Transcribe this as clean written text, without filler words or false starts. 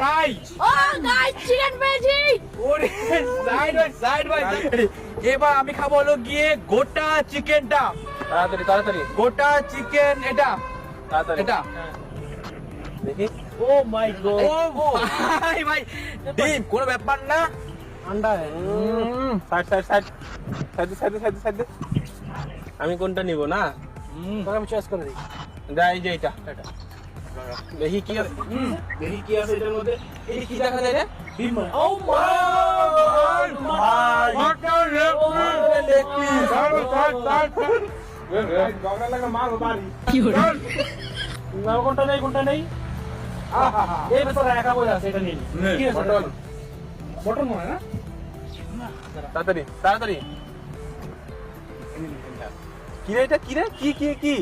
Fry. ও guys chicken পেয়েছি। ওরে side by এবার আমি খাবো হলো গিয়ে গোটা চিকেনটা। তাড়াতাড়ি তাড়াতাড়ি গোটা চিকেন এটা তাড়াতাড়ি এটা। দেখি। ও মাই গড। ও ভাই ডিম কোনো ব্যাপার না। আন্ডা side side side side side side side আমি কোনটা নিব না? তোকে আমি চয়েস করে দিই। যাই যে এটা দেখি কি আছে। দেখি কি আছে এটার মধ্যে। এই কি দেখা যায় রে? ডিম। ও মাই ভাই মাটা লেগ পিস গগা লাগা মার বাড়ি। কি হলো? না কোনটা নেই কোনটা নেই। এই ভেতরে একা বই আছে এটা নিন। কি আছে? বটল বটন মনে না? তাড়াতাড়ি তাড়াতাড়ি। কি রে এটা কি রে? কি কি কি?